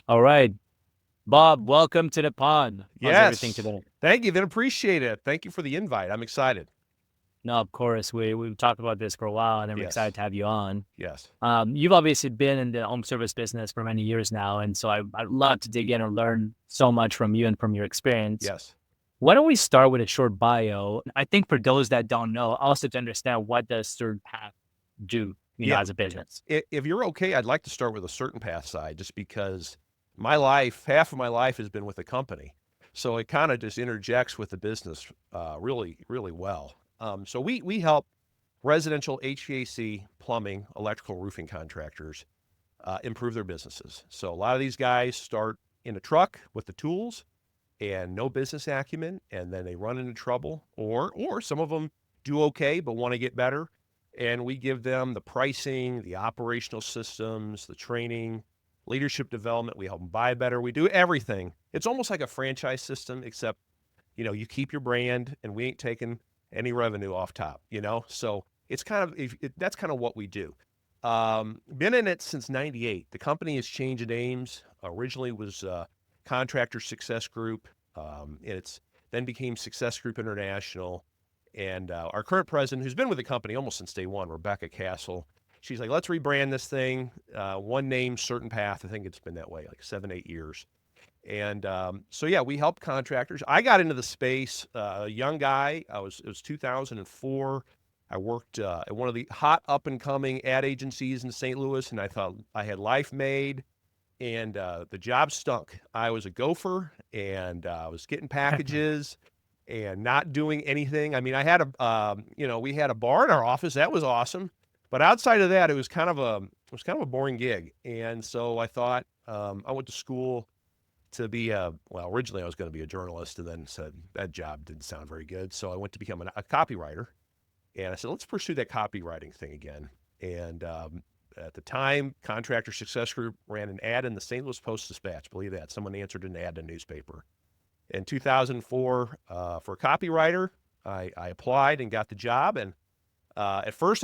All right, Bob, welcome to the pod. How's everything Yes. today? Thank you. Then appreciate it. Thank you for the invite. I'm excited. No, of course, we've talked about this for a while, and I'm excited Yes. to have you on. Yes. You've obviously been in the home service business for many years now, and so I'd love to dig in and learn so much from you and from your experience. Yes. Why don't we start with a short bio? I think for those that don't know, also to understand what does CertainPath do, Yeah. as a business. If you're okay, I'd like to start with a CertainPath side just because my life, half of my life has been with the company. So it kind of just interjects with the business really, really well. So we help residential HVAC, plumbing, electrical, roofing contractors improve their businesses. So a lot of these guys start in a truck with the tools and no business acumen, and then they run into trouble, or some of them do okay but want to get better, and we give them the pricing, the operational systems, the training, leadership development. We help them buy better. We do everything. It's almost like a franchise system, except you keep your brand, and we ain't taking any revenue off top. So it's kind of that's kind of what we do. Been in it since '98. The company has changed names. Originally was Contractor Success Group. It's then became Success Group International. And our current president, who's been with the company almost since day one, Rebecca Castle, she's like, let's rebrand this thing. One name, CertainPath. I think it's been that way like 7, 8 years. And so yeah, we help contractors. I got into the space, a young guy. It was 2004. I worked at one of the hot up and coming ad agencies in St. Louis, and I thought I had life made. And the job stunk. I was a gopher, and I was getting packages and not doing anything. I mean, we had a bar in our office. That was awesome. But outside of that, it was kind of a boring gig. And so I thought I went to school to be originally I was going to be a journalist, and then said that job didn't sound very good. So I went to become a copywriter, and I said, let's pursue that copywriting thing again. And at the time, Contractor Success Group ran an ad in the St. Louis Post-Dispatch. Believe that. Someone answered an ad in a newspaper. In 2004, for a copywriter, I applied and got the job. And at first,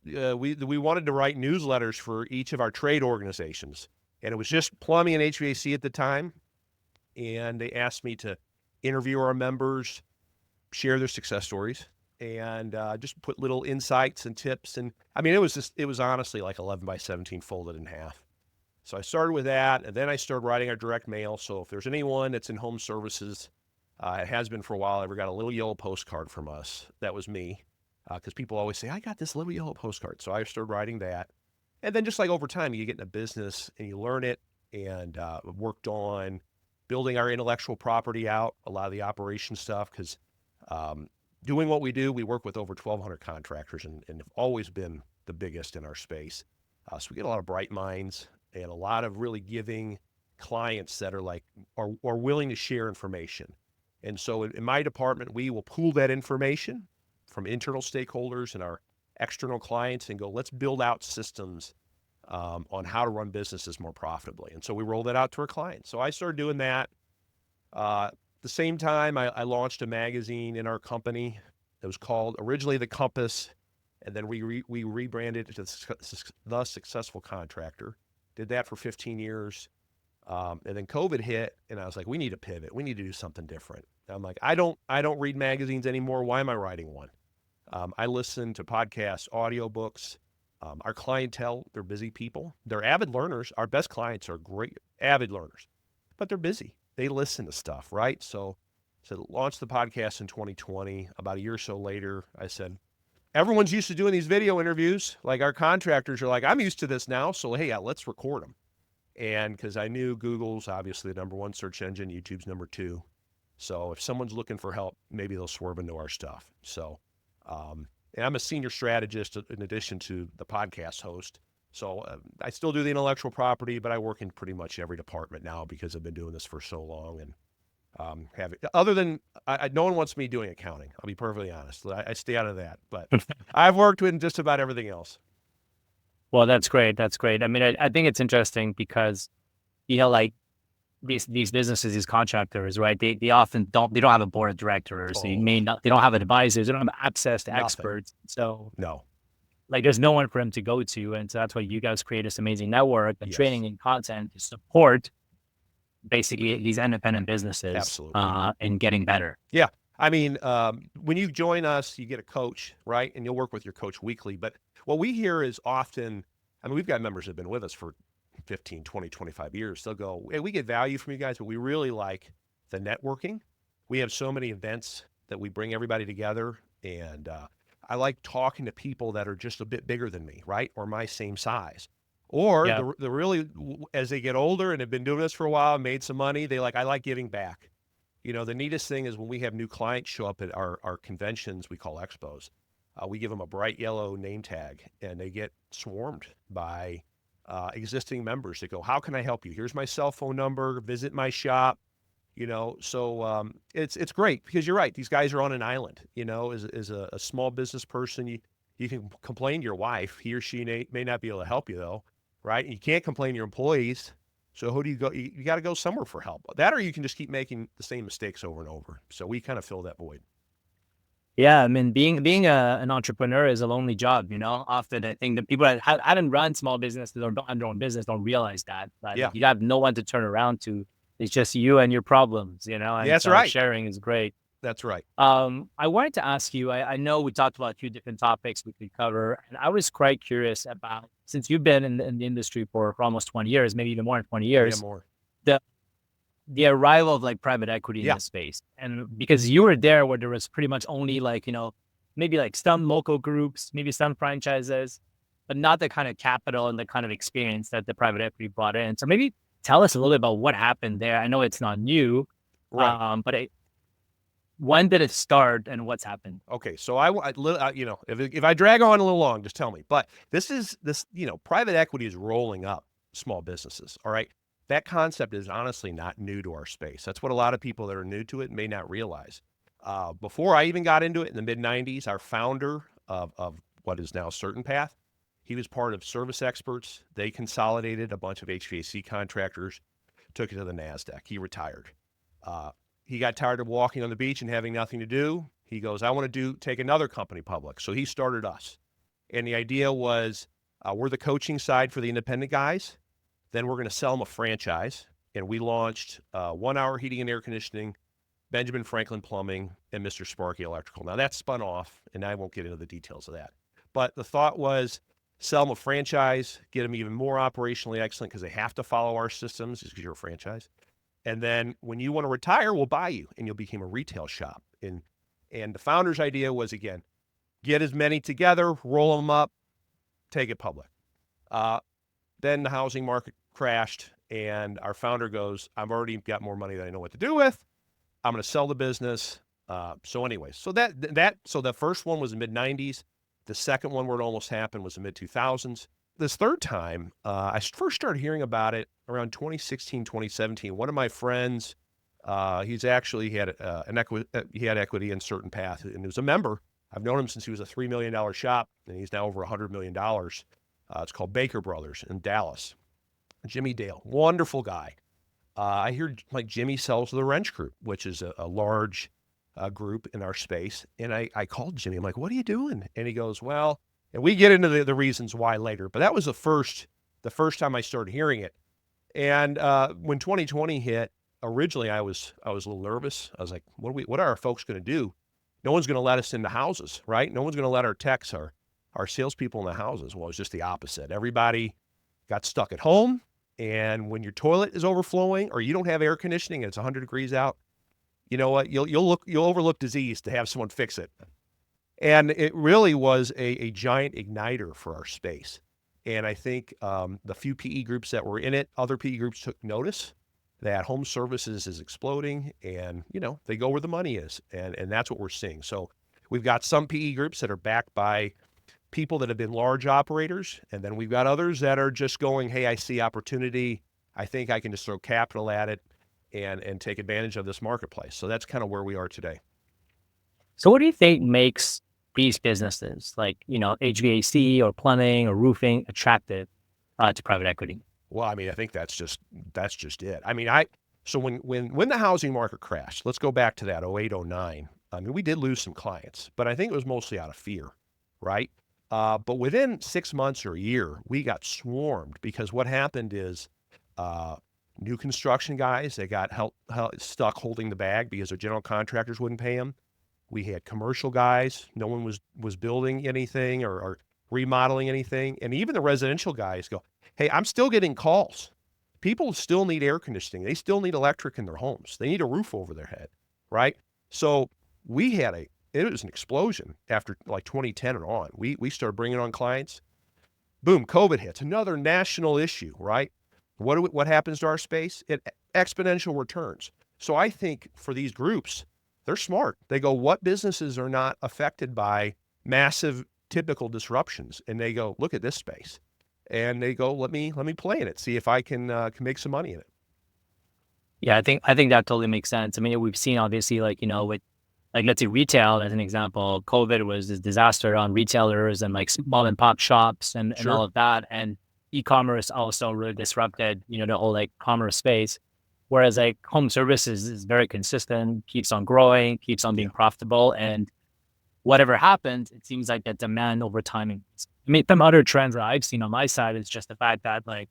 we wanted to write newsletters for each of our trade organizations, and it was just plumbing and HVAC at the time. And they asked me to interview our members, share their success stories, and just put little insights and tips. And I mean, it was honestly like 11 by 17 folded in half. So I started with that, and then I started writing our direct mail. So if there's anyone that's in home services, it has been for a while, ever got a little yellow postcard from us, that was me. Because people always say, I got this little yellow postcard. So I started writing that. And then just like over time, you get in a business and you learn it, and worked on building our intellectual property out, a lot of the operation stuff, because um, doing what we do, we work with over 1,200 contractors, and have always been the biggest in our space. So we get a lot of bright minds and a lot of really giving clients that are willing to share information. And so in my department, we will pool that information from internal stakeholders and our external clients and go, let's build out systems on how to run businesses more profitably. And so we roll that out to our clients. So I started doing that. At the same time, I launched a magazine in our company. It was called originally The Compass, and then we rebranded it to The Successful Contractor. Did that for 15 years. And then COVID hit, and I was like, we need to pivot. We need to do something different. I'm like, I don't read magazines anymore. Why am I writing one? I listen to podcasts, audiobooks. Our clientele, they're busy people. They're avid learners. Our best clients are great avid learners, but they're busy. They listen to stuff, right? So launched the podcast in 2020. About a year or so later, I said, everyone's used to doing these video interviews. Like our contractors are like, I'm used to this now. So hey, let's record them. And because I knew Google's obviously the number one search engine, YouTube's number two. So if someone's looking for help, maybe they'll swerve into our stuff. And I'm a senior strategist in addition to the podcast host. So I still do the intellectual property, but I work in pretty much every department now because I've been doing this for so long. And have it. Other than no one wants me doing accounting. I'll be perfectly honest. I stay out of that. But I've worked with just about everything else. Well, that's great. That's great. I mean, I think it's interesting because, like these businesses, these contractors, right? They often don't have a board of directors. They Oh, may not, they don't have advisors. They don't have access to nothing. experts. So No. like there's no one for them to go to. And so that's why you guys create this amazing network and Yes. training and content to support. basically these independent businesses Absolutely. and getting better. Yeah. I mean, when you join us, you get a coach, right? And you'll work with your coach weekly. But what we hear is often, I mean, we've got members that have been with us for 15, 20, 25 years. They'll go, hey, we get value from you guys, but we really like the networking. We have so many events that we bring everybody together. And I like talking to people that are just a bit bigger than me, right? Or my same size. Or Yeah. the really, as they get older and have been doing this for a while, made some money, I like giving back. The neatest thing is when we have new clients show up at our conventions, we call expos, we give them a bright yellow name tag and they get swarmed by existing members that go, how can I help you? Here's my cell phone number, visit my shop, so it's great because you're right. These guys are on an island, as a small business person, you can complain to your wife, he or she may not be able to help you though, right? And you can't complain to your employees. So who do you go? You got to go somewhere for help. That, or you can just keep making the same mistakes over and over. So we kind of fill that void. Yeah, I mean, being an entrepreneur is a lonely job. Often I think the people that hadn't run small businesses or don't have their own business don't realize that Yeah, you have no one to turn around to. It's just you and your problems. And that's so right. sharing is great. That's right. I wanted to ask you. I know we talked about a few different topics we could cover, and I was quite curious about, since you've been in the industry for almost 20 years, maybe even more than 20 Yeah, years, more. the arrival of like private equity in Yeah, this space. And because you were there where there was pretty much only like, maybe like some local groups, maybe some franchises, but not the kind of capital and the kind of experience that the private equity brought in. So maybe tell us a little bit about what happened there. I know it's not new, right. but when did it start and what's happened? Okay, so if I drag on a little long, just tell me. But private equity is rolling up small businesses. All right, that concept is honestly not new to our space. That's what a lot of people that are new to it may not realize. Before I even got into it in the mid '90s, our founder of what is now CertainPath, he was part of Service Experts. They consolidated a bunch of HVAC contractors, took it to the NASDAQ. He retired. He got tired of walking on the beach and having nothing to do. He goes, I want to take another company public. So he started us. And the idea was we're the coaching side for the independent guys. Then we're going to sell them a franchise. And we launched 1 Hour Heating and Air Conditioning, Benjamin Franklin Plumbing, and Mr. Sparky Electrical. Now that's spun off, and I won't get into the details of that. But the thought was sell them a franchise, get them even more operationally excellent because they have to follow our systems because you're a franchise. And then when you want to retire, we'll buy you and you'll become a retail shop. And the founder's idea was, again, get as many together, roll them up, take it public. Then the housing market crashed and our founder goes, I've already got more money than I know what to do with. I'm going to sell the business. So the first one was in mid '90s. The second one where it almost happened was the mid 2000s. This third time, I first started hearing about it around 2016, 2017. One of my friends, he had equity in CertainPath, and he was a member. I've known him since he was a $3 million shop, and he's now over $100 million. It's called Baker Brothers in Dallas. Jimmy Dale, wonderful guy. I hear like Jimmy sells to the Wrench Group, which is a large group in our space. And I called Jimmy. I'm like, what are you doing? And he goes, well, and we get into the reasons why later, but that was the first time I started hearing it. And when 2020 hit, originally I was a little nervous. I was like, what are our folks going to do? No one's going to let us into houses, right? No one's going to let our techs, our salespeople in the houses. Well, it was just the opposite. Everybody got stuck at home. And when your toilet is overflowing or you don't have air conditioning and it's 100 degrees out, you know what? You'll overlook disease to have someone fix it. And it really was a giant igniter for our space. And I think the few PE groups that were in it, other PE groups took notice that home services is exploding and, they go where the money is. And that's what we're seeing. So we've got some PE groups that are backed by people that have been large operators. And then we've got others that are just going, hey, I see opportunity. I think I can just throw capital at it and take advantage of this marketplace. So that's kind of where we are today. So what do you think makes these businesses like, HVAC or plumbing or roofing attractive to private equity? Well, I mean, I think that's just it. I mean, so when the housing market crashed, let's go back to that 08, 09. I mean, we did lose some clients, but I think it was mostly out of fear, right? But within 6 months or a year, we got swarmed because what happened is new construction guys that got stuck holding the bag because their general contractors wouldn't pay them. We had commercial guys. No one was building anything or remodeling anything. And even the residential guys go, hey, I'm still getting calls. People still need air conditioning. They still need electric in their homes. They need a roof over their head, right? So it was an explosion after like 2010 and on. We started bringing on clients. Boom, COVID hits. Another national issue, right? What happens to our space? It exponential returns. So I think for these groups, they're smart. They go, what businesses are not affected by massive typical disruptions? And they go, look at this space. And they go, let me play in it, see if I can make some money in it. Yeah, I think that totally makes sense. I mean, we've seen obviously like, with like, let's say retail as an example, COVID was this disaster on retailers and like mom and pop shops and Sure. all of that. And e-commerce also really disrupted, the whole like commerce space. Whereas like home services is very consistent, keeps on growing, keeps on being profitable. And whatever happens, it seems like the demand over time. I mean, some other trends that I've seen on my side is just the fact that like,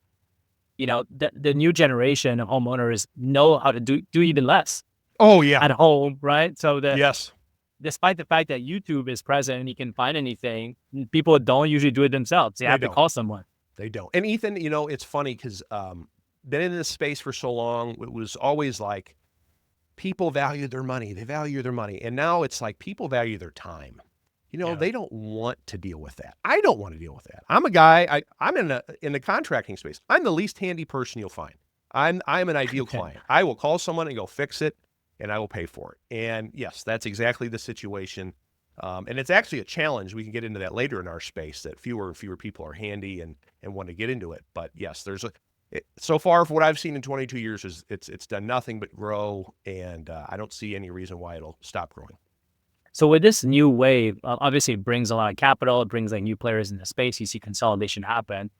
the new generation of homeowners know how to do even less Oh yeah. at home, right? So Yes. despite the fact that YouTube is present and you can find anything, people don't usually do it themselves. They have to call someone. They don't. And Ethan, it's funny because been in this space for so long. It was always like people value their money. They value their money. And now it's like people value their time. They don't want to deal with that. I don't want to deal with that. I'm a guy, I'm in the contracting space. I'm the least handy person you'll find. I'm an ideal client. I will call someone and go fix it, and I will pay for it. And yes, that's exactly the situation. And it's actually a challenge. We can get into that later in our space, that fewer and fewer people are handy and want to get into it. But yes, so far for what I've seen in 22 years is it's done nothing but grow, and I don't see any reason why it'll stop growing. So with this new wave, obviously it brings a lot of capital, it brings like new players in the space, you see consolidation happen.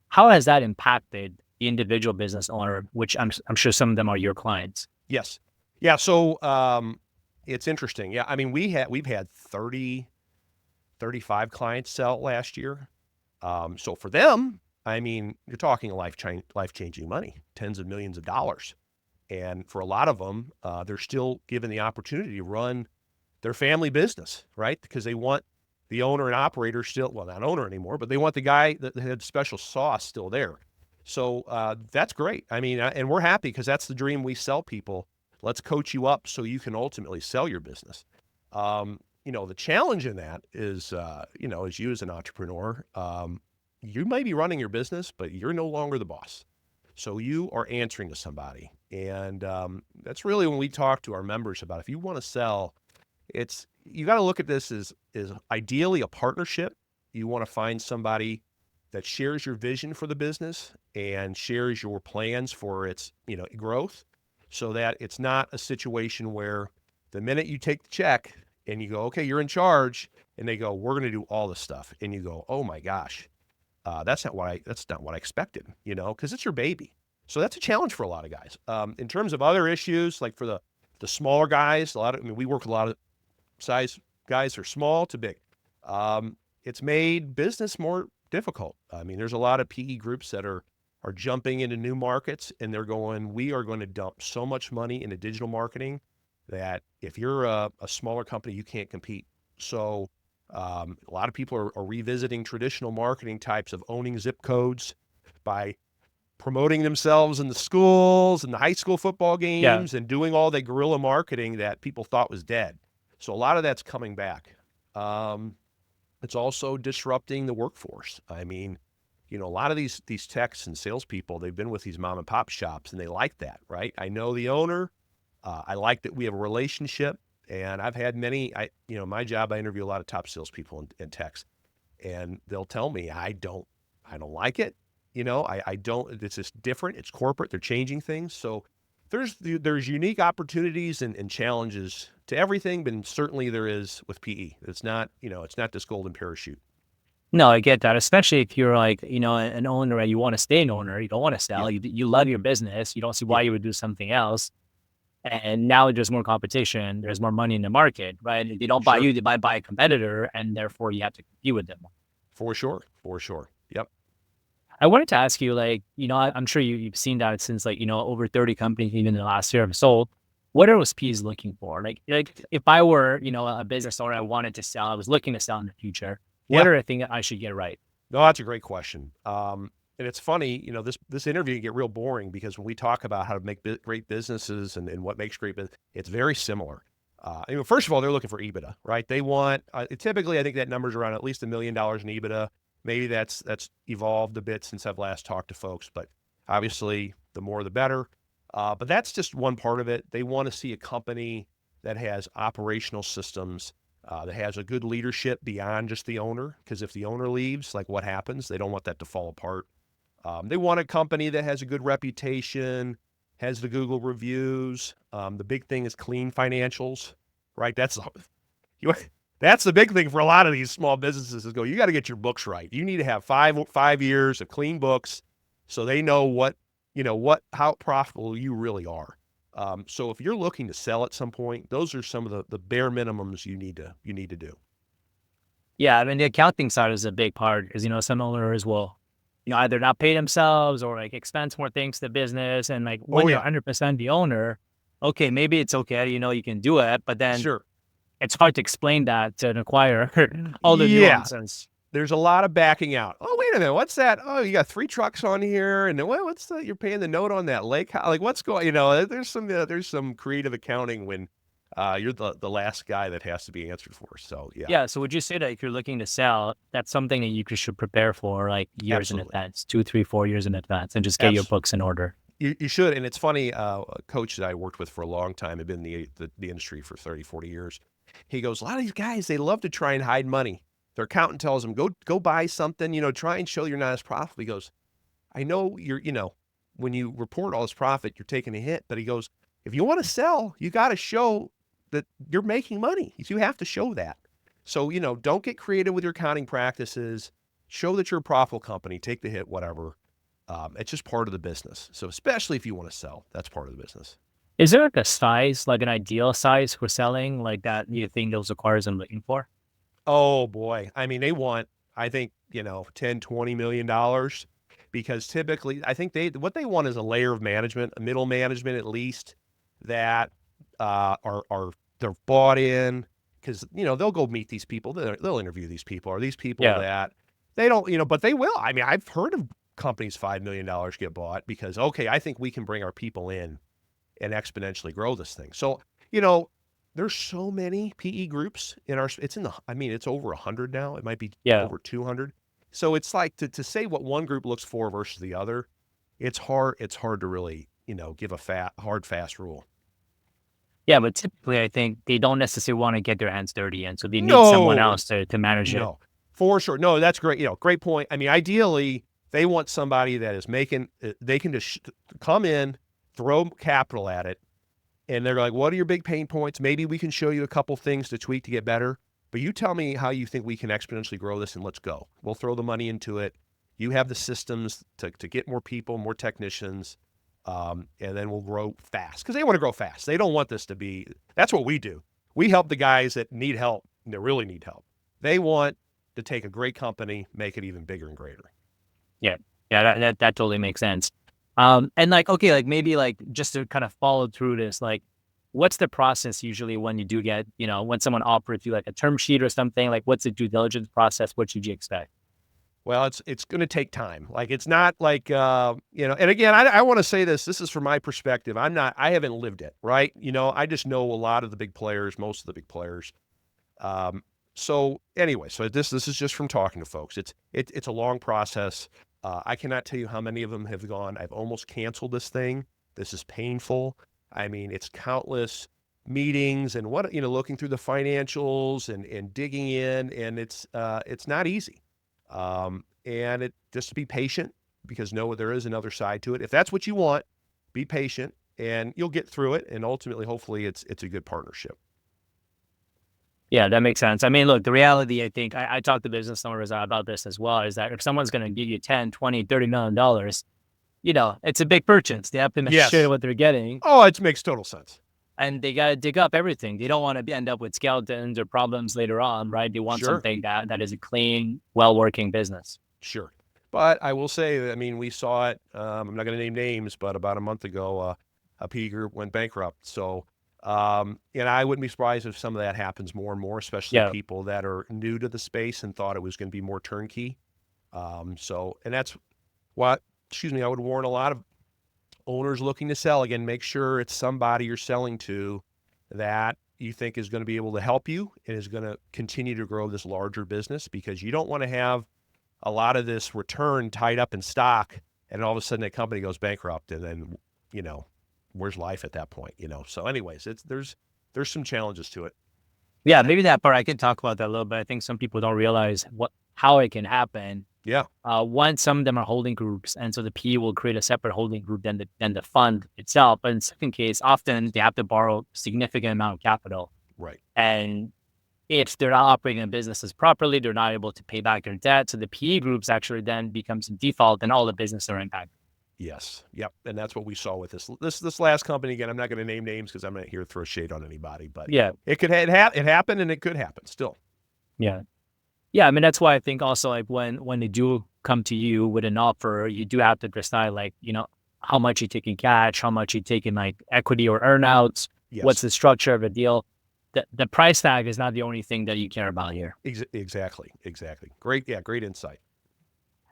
How has that impacted the individual business owner, which I'm sure some of them are your clients? Yes. Yeah. So it's interesting. Yeah. I mean, we've had 30, 35 clients sell last year. So for them, I mean, you're talking life-changing money, tens of millions of dollars. And for a lot of them, they're still given the opportunity to run their family business, right? Because they want the owner and operator still, well, not owner anymore, but they want the guy that had special sauce still there. So that's great. I mean, and we're happy because that's the dream we sell people. Let's coach you up so you can ultimately sell your business. The challenge in that is, as you as an entrepreneur, you may be running your business, but you're no longer the boss. So you are answering to somebody. And that's really when we talk to our members about, if you want to sell, you got to look at this as ideally a partnership. You want to find somebody that shares your vision for the business and shares your plans for its, growth, so that it's not a situation where the minute you take the check and you go, okay, you're in charge, and they go, we're going to do all this stuff. And you go, oh my gosh, that's not what I expected, because it's your baby. So that's a challenge for a lot of guys. In terms of other issues, like for the smaller guys, we work with a lot of size guys are small to big. It's made business more difficult. I mean, there's a lot of PE groups that are jumping into new markets, and they're going, we are going to dump so much money into digital marketing that if you're a smaller company, you can't compete. So a lot of people are revisiting traditional marketing types of owning zip codes by promoting themselves in the schools and the high school football games and doing all the guerrilla marketing that people thought was dead. So a lot of that's coming back. It's also disrupting the workforce. I mean, a lot of these techs and salespeople, they've been with these mom and pop shops, and they like that, right? I know the owner. I like that we have a relationship, and I've had many. My job, I interview a lot of top salespeople and techs, and they'll tell me, I don't like it. I don't. It's just different. It's corporate. They're changing things. So there's unique opportunities and challenges to everything, but certainly there is with PE. It's not this golden parachute. No, I get that, especially if you're like, an owner and you want to stay an owner, you don't want to sell, you love your business, you don't see why you would do something else. And now there's more competition, there's more money in the market, right? If they don't buy you, they buy a competitor, and therefore you have to compete with them. For sure. Yep. I wanted to ask you, like, I'm sure you've seen that since like, over 30 companies even in the last year have sold. What are OSPs looking for? Like if I were, a business owner, I wanted to sell, I was looking to sell in the future. What Yeah. are the things that I should get right? No, that's a great question. And it's funny, this interview can get real boring because when we talk about how to make great businesses and what makes great business, it's very similar. First of all, they're looking for EBITDA, right? They want typically, I think that number's around at least $1 million in EBITDA. Maybe that's evolved a bit since I've last talked to folks, but obviously, the more the better. But that's just one part of it. They want to see a company that has operational systems that has a good leadership beyond just the owner. Because if the owner leaves, like what happens? They don't want that to fall apart. They want a company that has a good reputation, has the Google reviews. The big thing is clean financials, right? You, that's the big thing for a lot of these small businesses is you got to get your books right. You need to have five years of clean books so they know how profitable you really are. So if you're looking to sell at some point, those are some of the bare minimums you need to do. Yeah, I mean, the accounting side is a big part because, some owners will, either not pay themselves or like expense more things to the business. And like when Oh you're yeah, 100% the owner, okay, maybe it's okay, you can do it, but then sure. it's hard to explain that to an acquirer, all the Yeah, nuances. there's a lot of backing out. Oh, wait a minute. What's that? Oh, you got 3 trucks on here, and then what's the? You're paying the note on that lake. Like, what's going? There's some creative accounting when you're the last guy that has to be answered for. So yeah, Yeah. So would you say that if you're looking to sell, that's something that you should prepare for like years in absolutely, advance, 2, 3, 4 years in advance, and just get your absolutely. books in order? You should. And it's funny. A coach that I worked with for a long time, had been in the industry for 30, 40 years. He goes, a lot of these guys, they love to try and hide money. Their accountant tells them, go buy something, try and show you're not as profitable. He goes, I know when you report all this profit, you're taking a hit. But he goes, if you want to sell, you got to show that you're making money. You have to show that. So, don't get creative with your accounting practices. Show that you're a profitable company, take the hit, whatever. It's just part of the business. So especially if you want to sell, that's part of the business. Is there like a size, like an ideal size for selling like that you think those acquirers are looking for? Oh boy. I mean, they want, I think, 10, $20 million because typically I think what they want is a layer of management, a middle management at least that they're bought in because, they'll go meet these people. They'll interview these people. Are these people Yeah. that they don't, but they will. I mean, I've heard of companies $5 million get bought because, okay, I think we can bring our people in and exponentially grow this thing. So, you know, there's so many PE groups it's over 100 now. It might be Yeah. over 200. So it's like to say what one group looks for versus the other, it's hard to really, give a hard, fast rule. Yeah, but typically I think they don't necessarily want to get their hands dirty, and so they need someone No, else to manage it. no, for sure. No, that's great. Great point. I mean, ideally, they want somebody that is they can just come in, throw capital at it, and they're like, what are your big pain points? Maybe we can show you a couple things to tweak to get better. But you tell me how you think we can exponentially grow this and let's go. We'll throw the money into it. You have the systems to get more people, more technicians, and then we'll grow fast. Because they want to grow fast. They don't want this to be, that's what we do. We help the guys that need help, that really need help. They want to take a great company, make it even bigger and greater. Yeah. Yeah, that totally makes sense. And like, okay, like maybe like just to kind of follow through this, like what's the process usually when you do get, when someone offers you like a term sheet or something, like what's the due diligence process? What should you expect? Well, it's going to take time. Like it's not like And again, I want to say this. This is from my perspective. I haven't lived it, right? I just know a lot of the big players, most of the big players. So anyway, so this is just from talking to folks. It's a long process. I cannot tell you how many of them have gone, I've almost canceled this thing. This is painful. I mean, it's countless meetings and looking through the financials and digging in, and it's not easy. And just to be patient because there is another side to it. If that's what you want, be patient and you'll get through it. And ultimately, hopefully it's a good partnership. Yeah, that makes sense. I mean, look, the reality, I think I talk to business owners about this as well, is that if someone's going to give you 10, 20, $30 million, it's a big purchase. They have to make sure Yes. what they're getting. Oh, it makes total sense. And they got to dig up everything. They don't want to end up with skeletons or problems later on, right? They want Sure. something that is a clean, well-working business. Sure. But I will say that, I mean, we saw it, I'm not going to name names, but about a month ago, a PE group went bankrupt. So, and I wouldn't be surprised if some of that happens more and more, especially Yeah. people that are new to the space and thought it was going to be more turnkey. And that's what, excuse me, I would warn a lot of owners looking to sell. Again, make sure it's somebody you're selling to that you think is going to be able to help you and is going to continue to grow this larger business, because you don't want to have a lot of this return tied up in stock and all of a sudden that company goes bankrupt, and then, you know, where's life at that point, you know? So anyways, there's some challenges to it. Yeah, maybe that part I can talk about that a little bit. I think some people don't realize how it can happen. Yeah. One, some of them are holding groups, and so the PE will create a separate holding group than the fund itself. But in second case, often they have to borrow significant amount of capital, Right. and if they're not operating the businesses properly, they're not able to pay back their debt. So the PE groups actually then becomes default, and all the business are impacted. Yes. Yep. And that's what we saw with this last company. Again, I'm not going to name names because I'm not here to throw shade on anybody, but Yeah, it happened and it could happen still. yeah. Yeah, I mean, that's why I think also like when they do come to you with an offer, you do have to decide like, how much you take in cash, how much you take in like equity or earnouts, what's Yes. the structure of a deal. The price tag is not the only thing that you care about here. Exactly. Exactly. Great. Yeah. Great insight.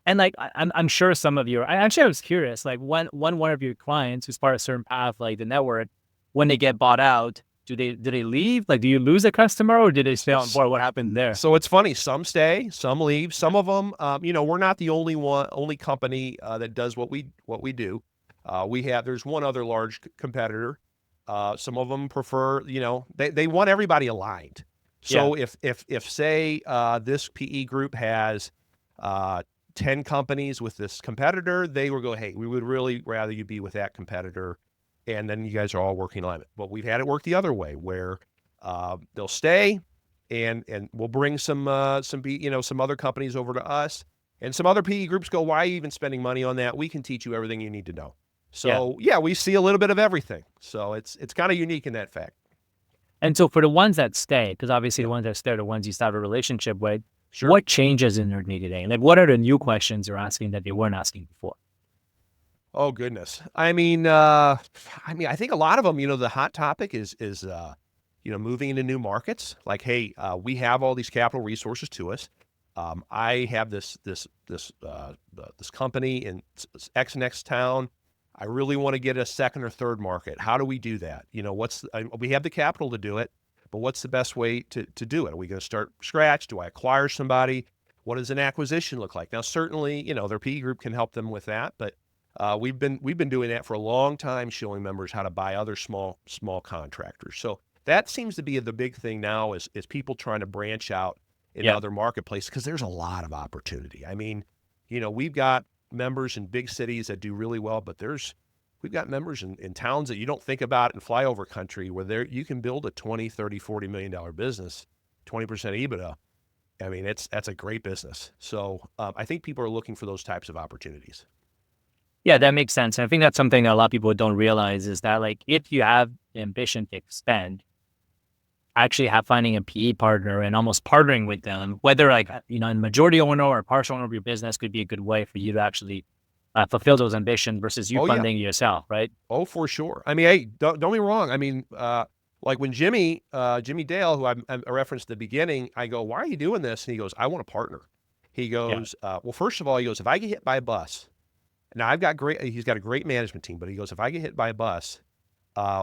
And like I'm sure some of you I was curious, like when one of your clients who's part of CertainPath, like the network, when they get bought out, do they leave? Like do you lose a customer or did they stay on board? What happened there? So it's funny. Some stay, some leave. Some of them, we're not the only company that does what we do. There's one other large competitor. Some of them prefer, they want everybody aligned. Yeah. So if say this PE group has 10 companies with this competitor, they will go, hey, we would really rather you be with that competitor, and then you guys are all working alignment. But we've had it work the other way, where they'll stay, and we'll bring some other companies over to us, and some other PE groups go, why are you even spending money on that? We can teach you everything you need to know. Yeah. So yeah, we see a little bit of everything. So it's kind of unique in that fact. And so for the ones that stay, because obviously the Yep. ones that stay are the ones you start a relationship with, Sure. what changes in their day-to-day? Like what are the new questions they're asking that they weren't asking before? Oh goodness. I think a lot of them, the hot topic is moving into new markets. Like, hey, we have all these capital resources to us. I have this company in X next town. I really want to get a second or third market. How do we do that? We have the capital to do it, but what's the best way to do it? Are we going to start from scratch? Do I acquire somebody? What does an acquisition look like? Now, certainly, their PE group can help them with that, but we've been doing that for a long time, showing members how to buy other small contractors. So that seems to be the big thing now is people trying to branch out in Yeah. other marketplaces, because there's a lot of opportunity. I mean, we've got members in big cities that do really well, but we've got members in towns that you don't think about in flyover country, where you can build a 20, 30, $40 million business, 20% EBITDA. I mean, that's a great business. So I think people are looking for those types of opportunities. Yeah, that makes sense. And I think that's something that a lot of people don't realize is that like if you have the ambition to expand, actually have finding a PE partner and almost partnering with them, whether like, a majority owner or partial owner of your business could be a good way for you to actually fulfill those ambitions versus you Oh yeah. funding yourself, right? Oh, for sure. I mean, hey, don't get me wrong. I mean, like when Jimmy Dale, who I referenced at the beginning, I go, why are you doing this? And he goes, I want a partner. He Yeah. goes, well, first of all, he goes, if I get hit by a bus, now he's got a great management team, but he goes, if I get hit by a bus,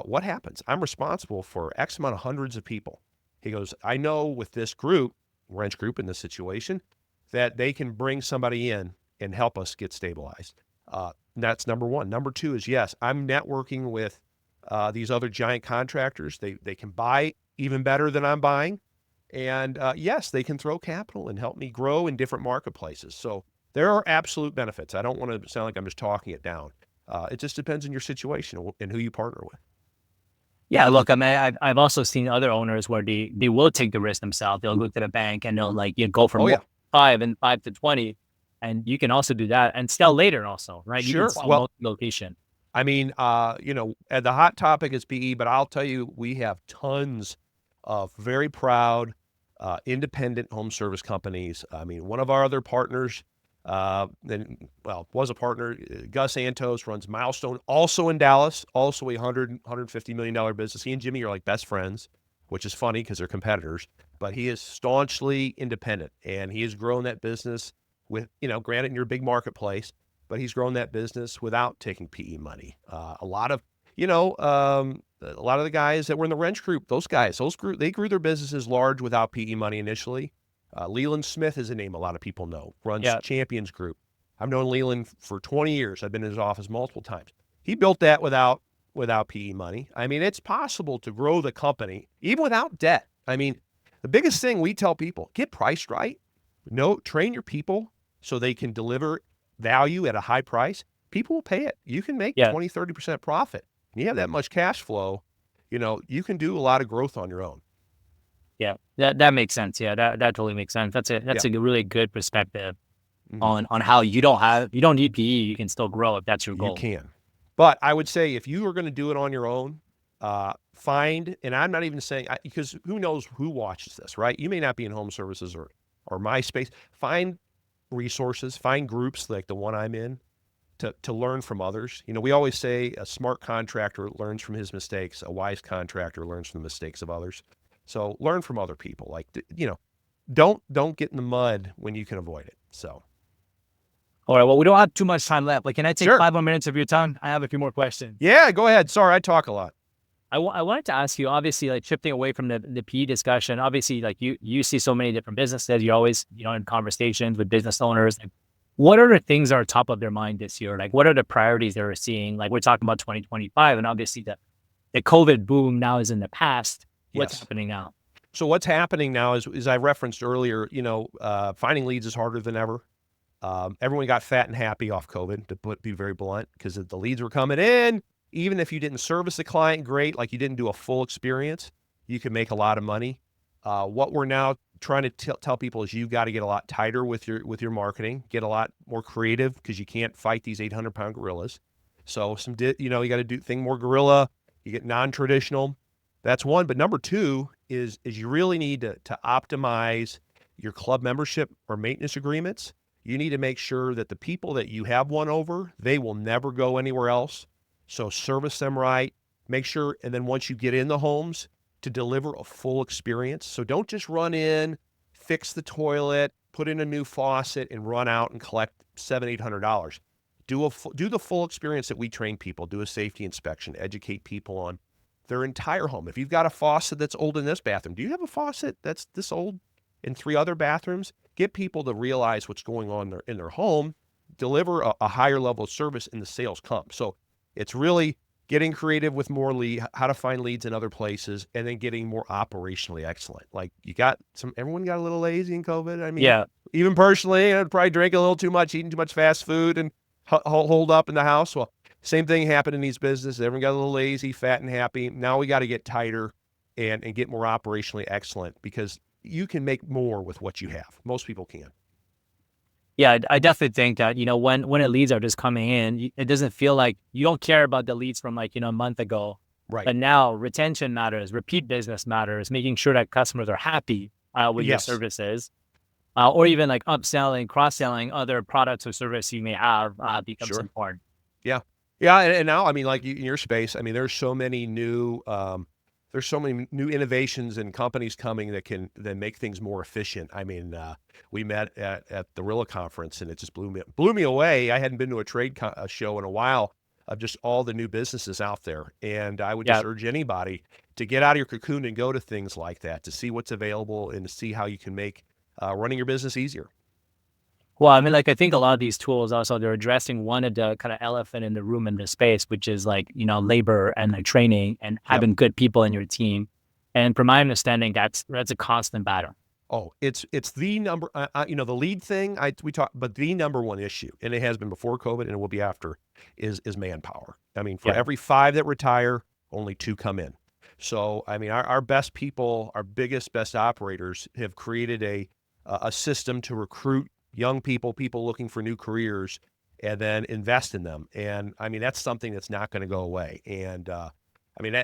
what happens? I'm responsible for X amount of hundreds of people. He goes, I know with this group, wrench group in this situation, that they can bring somebody in and help us get stabilized. That's number one. Number two is, yes, I'm networking with these other giant contractors. They can buy even better than I'm buying. And yes, they can throw capital and help me grow in different marketplaces. So there are absolute benefits. I don't want to sound like I'm just talking it down. It just depends on your situation and who you partner with. Yeah, look, I mean, I've also seen other owners where they will take the risk themselves. They'll go to the bank and they'll like go Oh from yeah, 5 to 20, and you can also do that and sell later also, right? You can sure. sell Well, multi-location. I mean, and the hot topic is PE, but I'll tell you, we have tons of very proud, independent home service companies. I mean, one of our other partners Was a partner. Gus Santos runs Milestone, also in Dallas, also a $150 million business. He and Jimmy are like best friends, which is funny because they're competitors, but he is staunchly independent, and he has grown that business with, granted in your big marketplace, but he's grown that business without taking PE money. A lot of the guys that were in the wrench group, they grew their businesses large without PE money initially. Leland Smith is a name a lot of people know, runs Yeah. Champions Group. I've known Leland for 20 years. I've been in his office multiple times. He built that without PE money. I mean, it's possible to grow the company even without debt. I mean, the biggest thing we tell people, get priced right. Train your people so they can deliver value at a high price. People will pay it. You can make Yeah. 20-30% profit. You have that much cash flow, you can do a lot of growth on your own. Yeah. That makes sense. Yeah. That totally makes sense. That's Yeah. a really good perspective Mhm. on how you don't need PE. You can still grow if that's your You goal. can. But I would say if you are going to do it on your own, and I'm not even saying, because who knows who watches this, right? You may not be in home services or MySpace. Find resources, find groups like the one I'm in to learn from others. We always say a smart contractor learns from his mistakes. A wise contractor learns from the mistakes of others. So learn from other people. Like, don't get in the mud when you can avoid it. So. All right. Well, we don't have too much time left. Like, can I take Sure. 5 more minutes of your time? I have a few more questions. Yeah, go ahead. Sorry, I talk a lot. I wanted to ask you, obviously, like shifting away from the PE discussion, obviously, like you see so many different businesses. You're always, in conversations with business owners. Like, what are the things that are top of their mind this year? Like, what are the priorities they're seeing? Like, we're talking about 2025, and obviously the COVID boom now is in the past. What's Yes. happening now? So what's happening now is I referenced earlier, finding leads is harder than ever. Everyone got fat and happy off COVID, to be very blunt, because the leads were coming in. Even if you didn't service the client great, like you didn't do a full experience, you could make a lot of money. What we're now trying to tell people is you've got to get a lot tighter with your marketing, get a lot more creative, because you can't fight these 800-pound gorillas. So you got to do thing more guerrilla. You get non-traditional. That's one. But number two is you really need to optimize your club membership or maintenance agreements. You need to make sure that the people that you have won over, they will never go anywhere else. So service them right, make sure, and then once you get in the homes, to deliver a full experience. So don't just run in, fix the toilet, put in a new faucet, and run out and collect $700-800. Do the full experience that we train people. Do a safety inspection, educate people on their entire home. If you've got a faucet that's old in this bathroom, do you have a faucet that's this old in 3 other bathrooms? Get people to realize what's going on in their home, deliver a higher level of service, and the sales come. So it's really getting creative with how to find leads in other places, and then getting more operationally excellent. Like everyone got a little lazy in COVID. I mean, Yeah. even personally, I'd probably drink a little too much, eating too much fast food, and hold up in the house. Well, same thing happened in these businesses. Everyone got a little lazy, fat and happy. Now we got to get tighter and get more operationally excellent, because you can make more with what you have. Most people can. Yeah, I definitely think that, when the leads are just coming in, it doesn't feel like you don't care about the leads from like, a month ago. Right. But now retention matters, repeat business matters, making sure that customers are happy with your Yes. services, or even like upselling, cross-selling other products or service you may have becomes Sure. important. Yeah. Yeah. And now, I mean, like in your space, I mean, there's so many new innovations and companies coming that make things more efficient. I mean, we met at the Rilla conference, and it just blew me away. I hadn't been to a trade show in a while, of just all the new businesses out there. And I would just urge anybody to get out of your cocoon and go to things like that, to see what's available and to see how you can make running your business easier. Well, I mean, like, I think a lot of these tools also, they're addressing one of the kind of elephant in the room in the space, which is like, labor and like training and having good people in your team. And from my understanding, that's a constant battle. Oh, it's the number, the lead thing we talk, but the number one issue, and it has been before COVID and it will be after, is manpower. I mean, for every 5 that retire, only 2 come in. So, I mean, our best people, our best operators have created a system to recruit young people looking for new careers, and then invest in them. And I mean, that's something that's not going to go away. And I mean,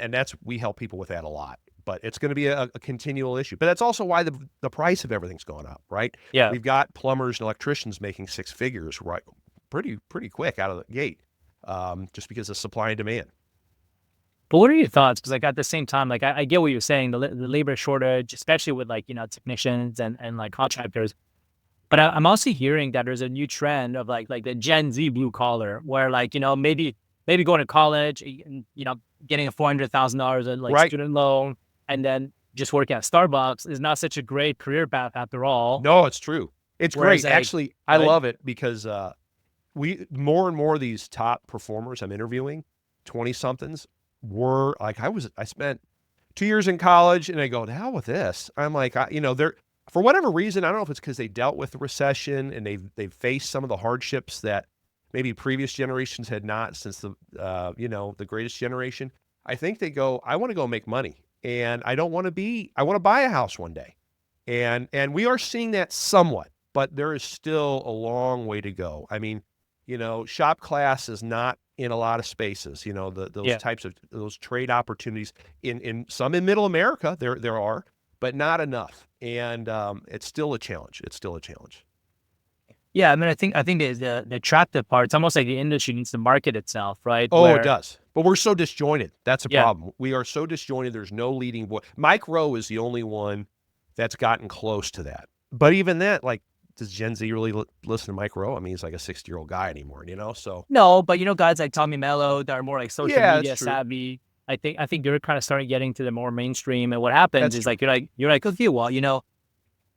we help people with that a lot. but it's going to be a continual issue. But that's also why the price of everything's gone up, right? Yeah. We've got plumbers and electricians making six figures right pretty quick out of the gate, just because of supply and demand. But what are your thoughts? Because like at the same time, like I get what you're saying, the labor shortage, especially with like, technicians and like contractors. But I'm also hearing that there's a new trend of like the Gen Z blue collar, where like, maybe going to college, and, getting a $400,000 like Right. student loan, and then just working at Starbucks is not such a great career path after all. No, it's true. It's Whereas great. like, Actually, I right? love it because we more and more of these top performers I'm interviewing, 20 somethings, were like I spent 2 years in college and I go, to hell with this. I'm like, they're for whatever reason, I don't know if it's because they dealt with the recession and they've faced some of the hardships that maybe previous generations had not since the greatest generation. I think they go, I want to go make money and I want to buy a house one day. And we are seeing that somewhat, but there is still a long way to go. I mean, shop class is not in a lot of spaces, those Yeah. types of those trade opportunities in some in middle America, there are, but not enough. And it's still a challenge. It's still a challenge. Yeah. I mean, I think the attractive part, it's almost like the industry needs to market itself, right? Oh, it does. But we're so disjointed. That's a Yeah, problem. We are so disjointed. There's no leading voice. Mike Rowe is the only one that's gotten close to that. But even that, like, does Gen Z really listen to Mike Rowe? I mean, he's like a 60-year-old guy anymore, So no, but guys like Tommy Mello that are more like social yeah, that's media true. savvy. I think you're kind of starting getting to the more mainstream. And what happens That's is true. like you're like, okay, well,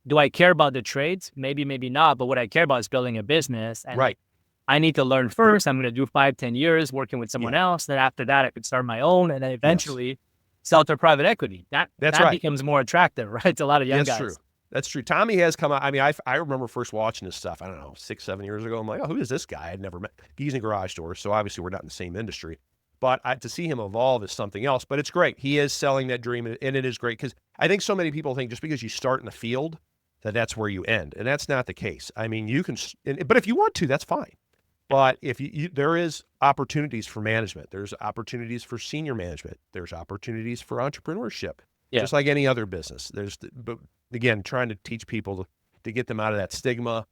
do I care about the trades? Maybe, maybe not. But what I care about is building a business. And like Right. I need to learn first. I'm gonna do 5-10 years working with someone Yeah. else. Then after that, I could start my own and then Yes. eventually sell to private equity. That's That right. becomes more attractive, right? To a lot of young That's true. guys. That's true. Tommy has come out. I mean, I remember first watching his stuff, I don't know, 6, 7 years ago. I'm like, oh, who is this guy? I'd never met. He's in garage doors, so obviously we're not in the same industry. But to see him evolve is something else. But it's great. He is selling that dream, and it is great because I think so many people think just because you start in the field that's where you end, and that's not the case. I mean, you can, but if you want to, that's fine. But if there is opportunities for management, there's opportunities for senior management, there's opportunities for entrepreneurship, Yeah, just like any other business. But again, trying to teach people to get them out of that stigma.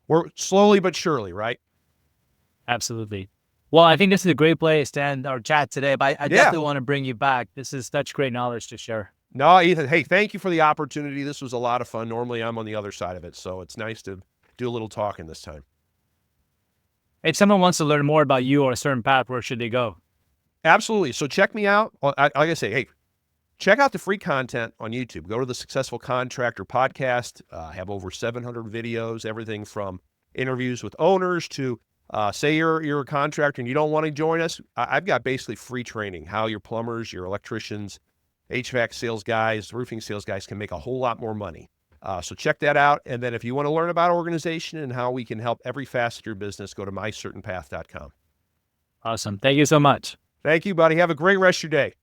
We're slowly but surely, right? absolutely. Well, I think this is a great place to end our chat today. But I Yeah. definitely want to bring you back. This is such great knowledge to share. No, Ethan, hey, thank you for the opportunity. This was a lot of fun. Normally I'm on the other side of it, so it's nice to do a little talking this time. If someone wants to learn more about you or CertainPath, where should they go? Absolutely. So check me out. Like I say, hey, check out the free content on YouTube. Go to the Successful Contractor podcast. Have over 700 videos, everything from interviews with owners to say you're a contractor and you don't want to join us. I've got basically free training, how your plumbers, your electricians, HVAC sales guys, roofing sales guys can make a whole lot more money. So check that out. And then if you want to learn about organization and how we can help every facet of your business, go to mycertainpath.com. Awesome. Thank you so much. Thank you, buddy. Have a great rest of your day.